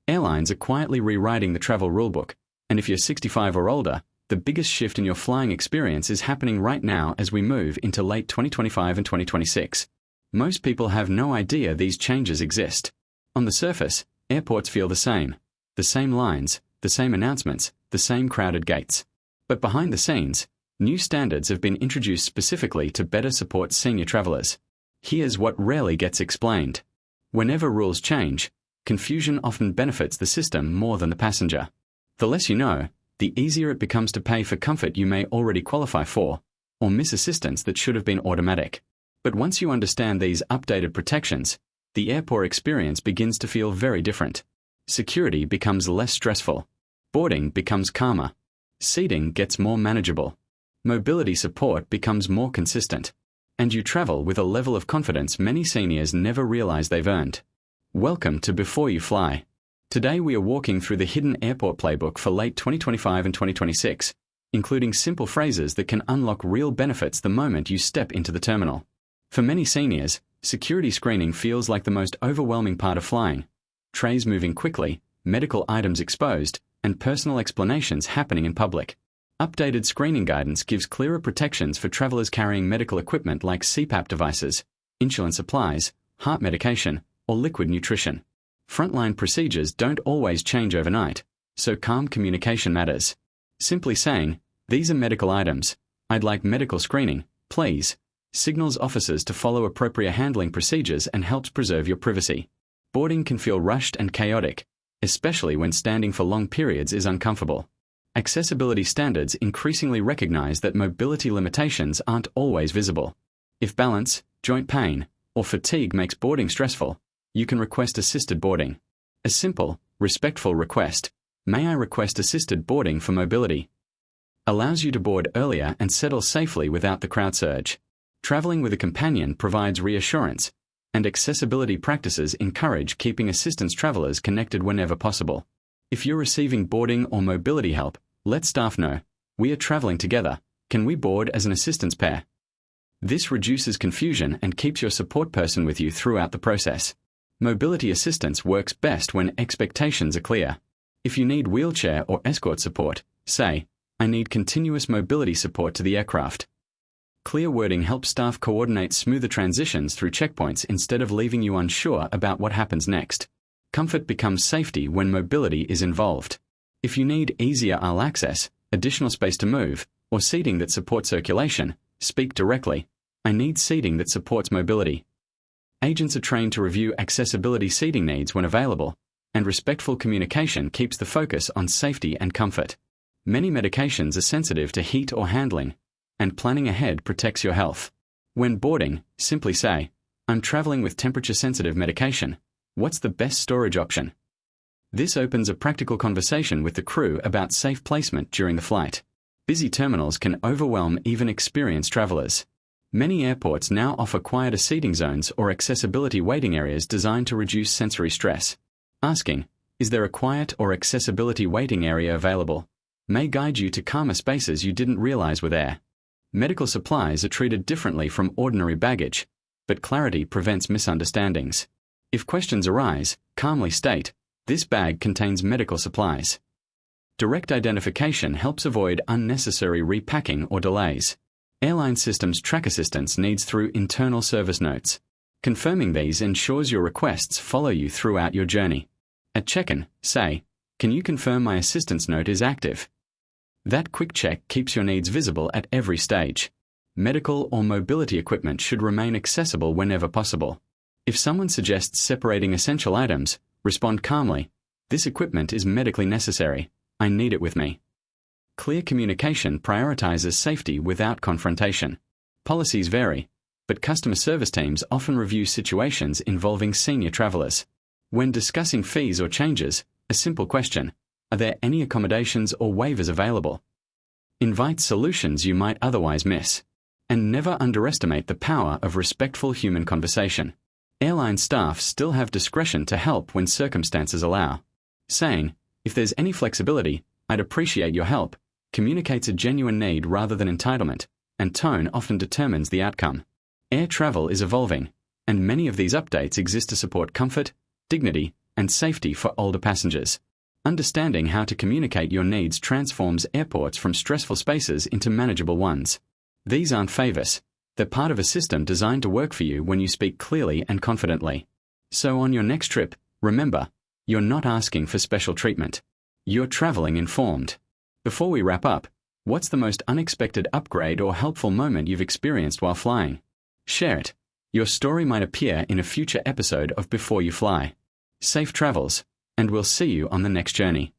Airlines are quietly rewriting the travel rulebook, and if you're 65 or older, the biggest shift in your flying experience is happening right now as we move into late 2025 and 2026. Most people have no idea these changes exist. On the surface, airports feel the same lines, the same announcements, the same crowded gates. But behind the scenes, new standards have been introduced specifically to better support senior travelers. Here's what rarely gets explained. Whenever rules change, confusion often benefits the system more than the passenger. The less you know, the easier it becomes to pay for comfort you may already qualify for, or miss assistance that should have been automatic. But once you understand these updated protections, the airport experience begins to feel very different. Security becomes less stressful. Boarding becomes calmer. Seating gets more manageable. Mobility support becomes more consistent. And you travel with a level of confidence many seniors never realize they've earned. Welcome to Before You Fly. Today we are walking through the hidden airport playbook for late 2025 and 2026, including simple phrases that can unlock real benefits the moment you step into the terminal. For many seniors, security screening feels like the most overwhelming part of flying. Trays moving quickly, medical items exposed, and personal explanations happening in public. Updated screening guidance gives clearer protections for travelers carrying medical equipment like CPAP devices, insulin supplies, heart medication, or liquid nutrition. Frontline procedures don't always change overnight, so calm communication matters. Simply saying, "These are medical items. I'd like medical screening, please," signals officers to follow appropriate handling procedures and helps preserve your privacy. Boarding can feel rushed and chaotic, especially when standing for long periods is uncomfortable. Accessibility standards increasingly recognize that mobility limitations aren't always visible. If balance, joint pain, or fatigue makes boarding stressful, you can request assisted boarding. A simple, respectful request, "May I request assisted boarding for mobility?" allows you to board earlier and settle safely without the crowd surge. Traveling with a companion provides reassurance, and accessibility practices encourage keeping assistance travelers connected whenever possible. If you're receiving boarding or mobility help, let staff know, "We are traveling together. Can we board as an assistance pair?" This reduces confusion and keeps your support person with you throughout the process. Mobility assistance works best when expectations are clear. If you need wheelchair or escort support, say, "I need continuous mobility support to the aircraft." Clear wording helps staff coordinate smoother transitions through checkpoints instead of leaving you unsure about what happens next. Comfort becomes safety when mobility is involved. If you need easier aisle access, additional space to move, or seating that supports circulation, speak directly, "I need seating that supports mobility." Agents are trained to review accessibility seating needs when available, and respectful communication keeps the focus on safety and comfort. Many medications are sensitive to heat or handling, and planning ahead protects your health. When boarding, simply say, "I'm traveling with temperature-sensitive medication. What's the best storage option?" This opens a practical conversation with the crew about safe placement during the flight. Busy terminals can overwhelm even experienced travelers. Many airports now offer quieter seating zones or accessibility waiting areas designed to reduce sensory stress. Asking, "Is there a quiet or accessibility waiting area available?" may guide you to calmer spaces you didn't realize were there. Medical supplies are treated differently from ordinary baggage, but clarity prevents misunderstandings. If questions arise, calmly state, "This bag contains medical supplies." Direct identification helps avoid unnecessary repacking or delays. Airline systems track assistance needs through internal service notes. Confirming these ensures your requests follow you throughout your journey. At check-in, say, "Can you confirm my assistance note is active?" That quick check keeps your needs visible at every stage. Medical or mobility equipment should remain accessible whenever possible. If someone suggests separating essential items, respond calmly, "This equipment is medically necessary. I need it with me." Clear communication prioritizes safety without confrontation. Policies vary, but customer service teams often review situations involving senior travelers. When discussing fees or changes, a simple question, "Are there any accommodations or waivers available?" invites solutions you might otherwise miss. And never underestimate the power of respectful human conversation. Airline staff still have discretion to help when circumstances allow. Saying, "If there's any flexibility, I'd appreciate your help," communicates a genuine need rather than entitlement, and tone often determines the outcome. Air travel is evolving, and many of these updates exist to support comfort, dignity, and safety for older passengers. Understanding how to communicate your needs transforms airports from stressful spaces into manageable ones. These aren't favors. They're part of a system designed to work for you when you speak clearly and confidently. So on your next trip, remember, you're not asking for special treatment. You're traveling informed. Before we wrap up, what's the most unexpected upgrade or helpful moment you've experienced while flying? Share it. Your story might appear in a future episode of Before You Fly. Safe travels, and we'll see you on the next journey.